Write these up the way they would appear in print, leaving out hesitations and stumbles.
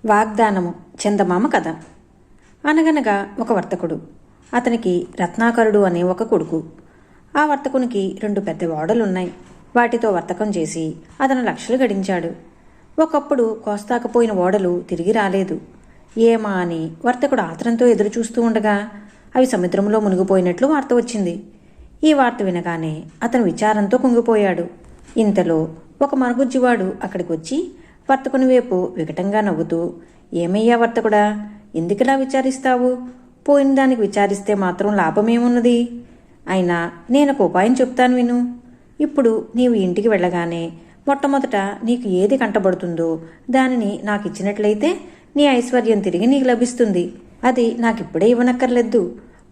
వాగ్దానము చందమామ కథ. అనగనగా ఒక వర్తకుడు. అతనికి రత్నాకరుడు అనే ఒక కొడుకు. ఆ వర్తకునికి 2 పెద్ద ఓడలున్నాయి. వాటితో వర్తకం చేసి అతను లక్షలు గడించాడు. ఒకప్పుడు కోస్తాకపోయిన ఓడలు తిరిగి రాలేదు. ఏమా అని వర్తకుడు ఆత్రంతో ఎదురుచూస్తూ ఉండగా అవి సముద్రంలో మునిగిపోయినట్లు వార్త వచ్చింది. ఈ వార్త వినగానే అతను విచారంతో కుంగిపోయాడు. ఇంతలో ఒక మరుగుజ్జివాడు అక్కడికి వచ్చి వర్తకుని వైపు వికటంగా నవ్వుతూ, ఏమయ్యా వర్తకుడా, ఎందుకిలా విచారిస్తావు? పోయిన దానికి విచారిస్తే మాత్రం లాభమేమున్నది? అయినా నేనొక ఉపాయం చెప్తాను విను. ఇప్పుడు నీవు ఇంటికి వెళ్ళగానే మొట్టమొదట నీకు ఏది కంటబడుతుందో దానిని నాకు ఇచ్చినట్లయితే నీ ఐశ్వర్యం తిరిగి నీకు లభిస్తుంది. అది నాకిప్పుడే ఇవ్వనక్కర్లేదు,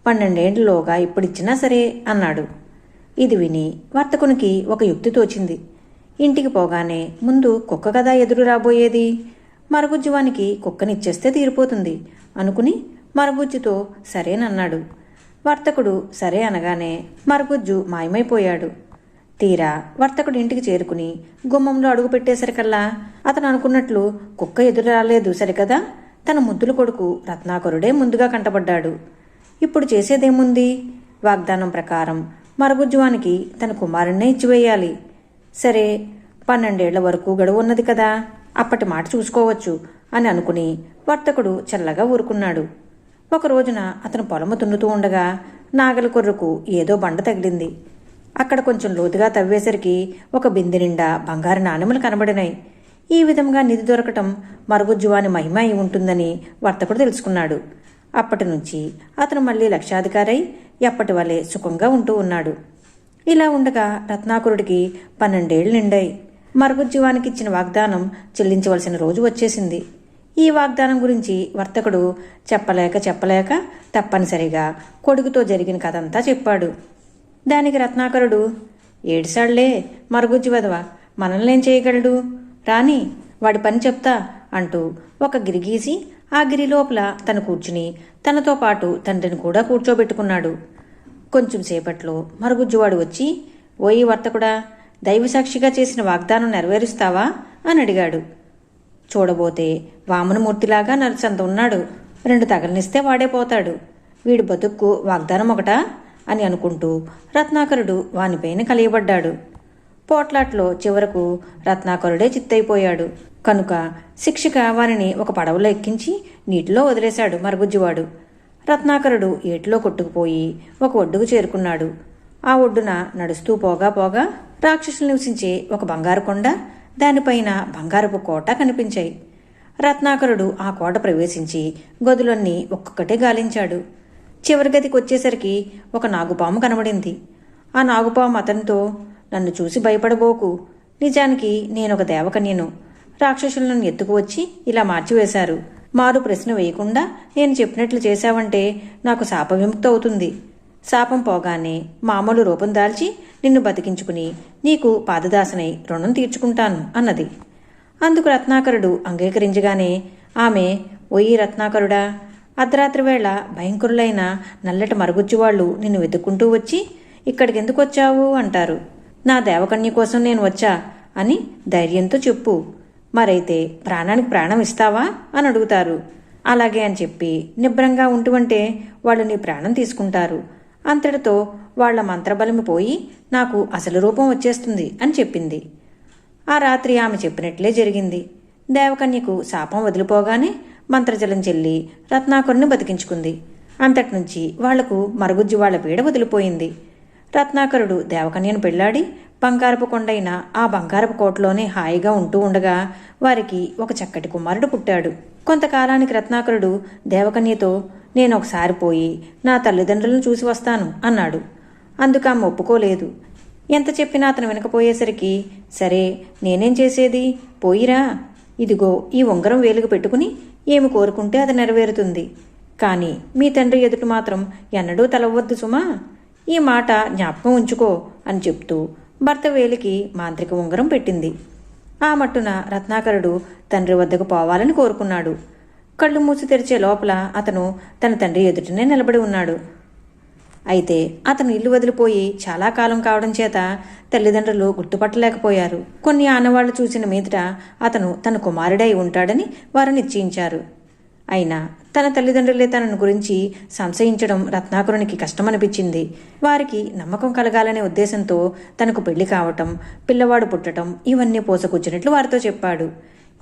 12 ఏళ్లలోగా ఇప్పుడిచ్చినా సరే అన్నాడు. ఇది విని వర్తకునికి ఒక యుక్తి తోచింది. ఇంటికి పోగానే ముందు కుక్క కదా ఎదురు రాబోయేది, మరుగుజ్జువానికి కుక్కనిచ్చేస్తే తీరిపోతుంది అనుకుని మరుగుజ్జుతో సరేనన్నాడు. వర్తకుడు సరే అనగానే మరుగుజ్జు మాయమైపోయాడు. తీరా వర్తకుడు ఇంటికి చేరుకుని గుమ్మంలో అడుగు పెట్టేసరికల్లా అతను అనుకున్నట్లు కుక్క ఎదురు రాలేదు సరికదా, తన ముద్దుల కొడుకు రత్నాకరుడే ముందుగా కంటపడ్డాడు. ఇప్పుడు చేసేదేముంది? వాగ్దానం ప్రకారం మరుగుజ్జువానికి తన కుమారుణ్ణే ఇచ్చివేయాలి. సరే, 12 ఏళ్ల వరకు గడువు ఉన్నది కదా, అప్పటి మాట చూసుకోవచ్చు అని అనుకుని వర్తకుడు చల్లగా ఊరుకున్నాడు. ఒక రోజున అతను పొలము దున్నుతూ ఉండగా నాగలి కొర్రకు ఏదో బండ తగిలింది. అక్కడ కొంచెం లోతుగా తవ్వేసరికి ఒక బిందె నిండా బంగారు నాణెములు కనబడినాయి. ఈ విధంగా నిధి దొరకటం మరుగుజ్జువాని మహిమ అయి ఉంటుందని వర్తకుడు తెలుసుకున్నాడు. అప్పటి నుంచి అతను మళ్ళీ లక్షాధికారై ఎప్పటి వలె సుఖంగా ఉంటూ ఉన్నాడు. ఇలా ఉండగా రత్నాకరుడికి 12 ఏళ్లు నిండాయి. మరుగుజ్జువానికి ఇచ్చిన వాగ్దానం చెల్లించవలసిన రోజు వచ్చేసింది. ఈ వాగ్దానం గురించి వర్తకుడు చెప్పలేక తప్పనిసరిగా కొడుకుతో జరిగిన కథంతా చెప్పాడు. దానికి రత్నాకరుడు, ఏడిసాళ్లే మరుగుజ్జు వెధవ, మనల్నేం చేయగలడు, రాని వాడి పని చెప్తా అంటూ ఒక గిరి గీసి ఆ గిరి లోపల తను కూర్చుని తనతో పాటు తండ్రిని కూడా కూర్చోబెట్టుకున్నాడు. కొంచెం సేపట్లో మరుగుజ్జువాడు వచ్చి, ఓయి వర్తకుడా, దైవసాక్షిగా చేసిన వాగ్దానం నెరవేరుస్తావా అని అడిగాడు. చూడబోతే వామనమూర్తిలాగా నరసంత ఉన్నాడు. 2 తగలనిస్తే వాడే పోతాడు. వీడి బతుక్కు వాగ్దానం ఒకటా అని అనుకుంటూ రత్నాకరుడు వానిపైన కలియబడ్డాడు. పోట్లాట్లో చివరకు రత్నాకరుడే చిత్తైపోయాడు. కనుక శిక్షగా వారిని ఒక పడవలో ఎక్కించి నీటిలో వదిలేశాడు మరుగుజ్జువాడు. రత్నాకరుడు ఏటిలో కొట్టుకుపోయి ఒక ఒడ్డుకు చేరుకున్నాడు. ఆ ఒడ్డున నడుస్తూ పోగా రాక్షసులు నివసించే ఒక బంగారు కొండ, దానిపైన బంగారపు కోట కనిపించాయి. రత్నాకరుడు ఆ కోట ప్రవేశించి గదులన్నీ ఒక్కొక్కటే గాలించాడు. చివరి గదికి వచ్చేసరికి ఒక నాగుపాము కనబడింది. ఆ నాగుపాము అతనితో, నన్ను చూసి భయపడబోకు, నిజానికి నేనొక దేవకన్యను. రాక్షసులను ఎత్తుకువచ్చి ఇలా మార్చివేశారు. మారు ప్రశ్న వేయకుండా నేను చెప్పినట్లు చేశావంటే నాకు శాప విముక్తి అవుతుంది. శాపం పోగానే మామూలు రూపం దాల్చి నిన్ను బతికించుకుని నీకు పాదదాసనై రుణం తీర్చుకుంటాను అన్నది. అందుకు రత్నాకరుడు అంగీకరించగానే ఆమె, ఓయి రత్నాకరుడా, అర్ధరాత్రి వేళ భయంకరులైన నల్లటి మరుగుజ్జువాళ్లు నిన్ను వెతుక్కుంటూ వచ్చి ఇక్కడికెందుకు వచ్చావు అంటారు. నా దేవకన్య కోసం నేను వచ్చా అని ధైర్యంతో చెప్పు. మరైతే ప్రాణానికి ప్రాణం ఇస్తావా అని అడుగుతారు. అలాగే అని చెప్పి నిబ్రంగా ఉంటువంటే వాళ్ళు నీ ప్రాణం తీసుకుంటారు. అంతటితో వాళ్ల మంత్రబలమి పోయి నాకు అసలు రూపం వచ్చేస్తుంది అని చెప్పింది. ఆ రాత్రి ఆమె చెప్పినట్లే జరిగింది. దేవకన్యకు శాపం వదిలిపోగానే మంత్రజలం చెల్లి రత్నాకరుని బతికించుకుంది. అంతటినుంచి వాళ్లకు మరుగుజ్జు వాళ్ల పీడ వదిలిపోయింది. రత్నాకరుడు దేవకన్యను పెళ్లాడి బంగారపు కొండైన ఆ బంగారపు కోటలోనే హాయిగా ఉంటూ ఉండగా వారికి ఒక చక్కటి కుమారుడు పుట్టాడు. కొంతకాలానికి రత్నాకరుడు దేవకన్యతో, నేను ఒకసారి పోయి నా తల్లిదండ్రులను చూసి వస్తాను అన్నాడు. అందుకు ఆమె ఒప్పుకోలేదు. ఎంత చెప్పినా అతను వినకపోయేసరికి, సరే నేనేం చేసేది, పోయిరా, ఇదిగో ఈ ఉంగరం వేలుగు పెట్టుకుని ఏమి కోరుకుంటే అది నెరవేరుతుంది. కానీ మీ తండ్రి ఎదుట మాత్రం ఎన్నడూ తలవద్దు సుమా, ఈ మాట జ్ఞాపకం ఉంచుకో అని చెప్తూ భర్త వేలికి మాంత్రిక ఉంగరం పెట్టింది. ఆ మట్టున రత్నాకరుడు తండ్రి వద్దకు పోవాలని కోరుకున్నాడు. కళ్ళు మూసి తెరిచే లోపల అతను తన తండ్రి ఎదుటనే నిలబడి ఉన్నాడు. అయితే అతను ఇల్లు వదిలిపోయి చాలా కాలం కావడం చేత తల్లిదండ్రులు గుర్తుపట్టలేకపోయారు. కొన్ని ఆనవాళ్లు చూసిన మీదట అతను తన కుమారుడై ఉంటాడని వారు నిశ్చయించారు. అయినా తన తల్లిదండ్రులే తనను గురించి సంశయించడం రత్నాకరునికి కష్టమనిపించింది. వారికి నమ్మకం కలగాలనే ఉద్దేశంతో తనకు పెళ్లి కావటం, పిల్లవాడు పుట్టడం ఇవన్నీ పోసకొచ్చినట్లు వారితో చెప్పాడు.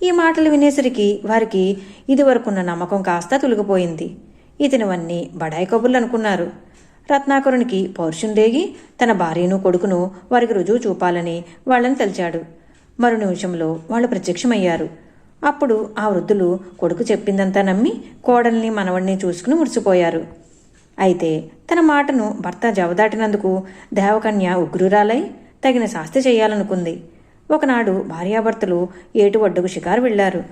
ఈ మాటలు వినేసరికి వారికి ఇదివరకున్న నమ్మకం కాస్త తొలగిపోయింది. ఇతనివన్నీ బడాయి కబుర్లు అనుకున్నారు. రత్నాకరునికి పౌరుషం రేగి తన భార్యను కొడుకును వారికి రుజువు చూపాలని వాళ్ళని తలిచాడు. మరో నిమిషంలో వాళ్ళు ప్రత్యక్షమయ్యారు. అప్పుడు ఆ వృద్ధులు కొడుకు చెప్పిందంతా నమ్మి కోడల్ని మనవడిని చూసుకుని మురిసిపోయారు. అయితే తన మాటను భర్త జవదాటినందుకు దేవకన్య ఉగ్రురాలై తగిన శాస్తి చేయాలనుకుంది. ఒకనాడు భార్యాభర్తలు ఏటు ఒడ్డుకు షికారు వెళ్లారు.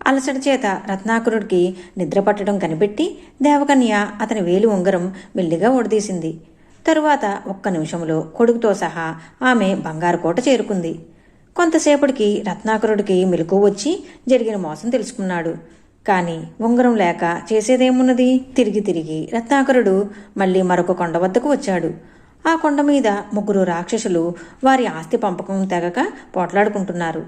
అలసట చేత రత్నాకరుడికి నిద్ర పట్టడం కనిపెట్టి దేవకన్య అతని వేలి ఉంగరం మెల్లిగా ఒడదీసింది. తరువాత ఒక్క నిమిషంలో కొడుకుతో సహా ఆమె బంగారు కోట చేరుకుంది. కొంతసేపటికి రత్నాకరుడికి మెలకువ వచ్చి జరిగిన మోసం తెలుసుకున్నాడు. కాని ఉంగరం లేక చేసేదేమున్నది? తిరిగి తిరిగి రత్నాకరుడు మళ్లీ మరొక కొండ వద్దకు వచ్చాడు. ఆ కొండ మీద 3 రాక్షసులు వారి ఆస్తి పంపకం తెగక పోట్లాడుకుంటున్నారు.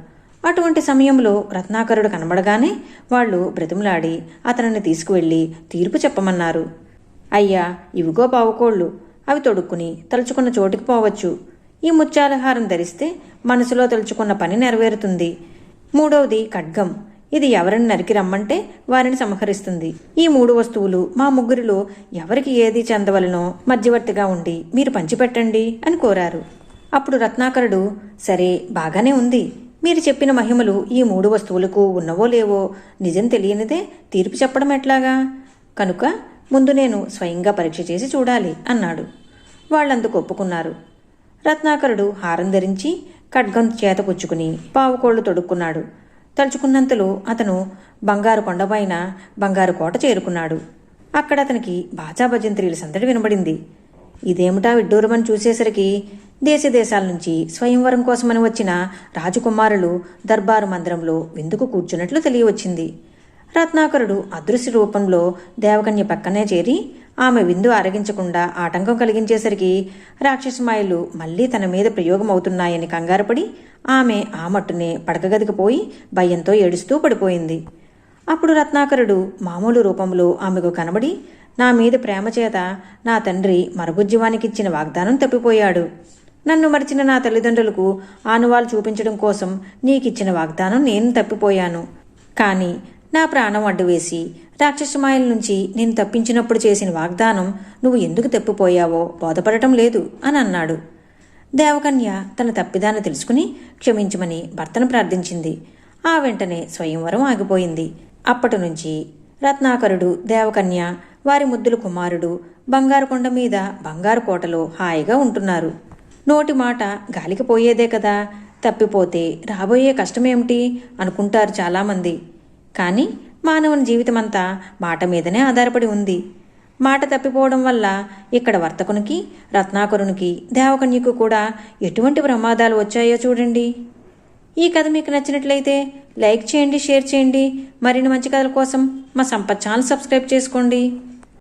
అటువంటి సమయంలో రత్నాకరుడు కనబడగానే వాళ్ళు బ్రతిమలాడి అతనిని తీసుకువెళ్లి తీర్పు చెప్పమన్నారు. అయ్యా, ఇవిగో పావుకోళ్లు, అవి తొడుక్కుని తలుచుకున్న చోటికి పోవచ్చు. ఈ ముత్యాలహారం ధరిస్తే మనసులో తలుచుకున్న పని నెరవేరుతుంది. 3వది ఖడ్గం, ఇది ఎవరిని నరికి రమ్మంటే వారిని సంహరిస్తుంది. ఈ 3 వస్తువులు మా ముగ్గురిలో ఎవరికి ఏది చెందవలనో మధ్యవర్తిగా ఉండి మీరు పంచిపెట్టండి అని కోరారు. అప్పుడు రత్నాకరుడు, సరే, బాగానే ఉంది. మీరు చెప్పిన మహిమలు ఈ 3 వస్తువులకు ఉన్నవో లేవో నిజం తెలియనిదే తీర్పు చెప్పడం ఎట్లాగా? కనుక ముందు నేను స్వయంగా పరీక్ష చేసి చూడాలి అన్నాడు. వాళ్ళందుకు ఒప్పుకున్నారు. రత్నాకరుడు హారం ధరించి ఖడ్గం చేత పుచ్చుకుని పావుకోళ్లు తొడుక్కున్నాడు. తలుచుకున్నంతలో అతను బంగారు కొండపైన బంగారు కోట చేరుకున్నాడు. అక్కడ అతనికి బాజా భజంత్రీల సందడి వినబడింది. ఇదేమిటా విడ్డూరమని చూసేసరికి దేశదేశాల నుంచి స్వయంవరం కోసమని వచ్చిన రాజకుమారులు దర్బారు మందిరంలో విందుకు కూర్చున్నట్లు తెలియవచ్చింది. రత్నాకరుడు అదృశ్య రూపంలో దేవకన్య పక్కనే చేరి ఆమె విందు ఆరగించకుండా ఆటంకం కలిగించేసరికి రాక్షసమాయలు మళ్లీ తన మీద ప్రయోగమవుతున్నాయని కంగారుపడి ఆమె ఆ మట్టునే పడకగదికి పోయి భయంతో ఏడుస్తూ పడిపోయింది. అప్పుడు రత్నాకరుడు మామూలు రూపంలో ఆమెకు కనబడి, నా మీద ప్రేమ చేత నా తండ్రి మరుగుజ్జీవానికిచ్చిన వాగ్దానం తప్పిపోయాడు. నన్ను మరిచిన నా తల్లిదండ్రులకు ఆనువాలు చూపించడం కోసం నీకిచ్చిన వాగ్దానం నేను తప్పిపోయాను. కాని నా ప్రాణం అడ్డువేసి రాక్షసమాయల నుంచి నేను తప్పించినప్పుడు చేసిన వాగ్దానం నువ్వు ఎందుకు తప్పిపోయావో బోధపడటం లేదు అని అన్నాడు. దేవకన్య తన తప్పిదాన్ని తెలుసుకుని క్షమించమని భర్తను ప్రార్థించింది. ఆ వెంటనే స్వయంవరం ఆగిపోయింది. అప్పటి నుంచి రత్నాకరుడు, దేవకన్య, వారి ముద్దుల కుమారుడు బంగారు కొండ మీద బంగారు కోటలో హాయిగా ఉంటున్నారు. నోటి మాట గాలికి పోయేదే కదా, తప్పిపోతే రాబోయే కష్టమేమిటి అనుకుంటారు చాలామంది. కానీ మానవుని జీవితమంతా మాట మీదనే ఆధారపడి ఉంది. మాట తప్పిపోవడం వల్ల ఇక్కడ వర్తకునికి, రత్నాకరునికి, దేవకన్యకు కూడా ఎటువంటి ప్రమాదాలు వచ్చాయో చూడండి. ఈ కథ మీకు నచ్చినట్లయితే లైక్ చేయండి, షేర్ చేయండి. మరిన్ని మంచి కథల కోసం మా సంపత్ ఛానల్ సబ్స్క్రైబ్ చేసుకోండి.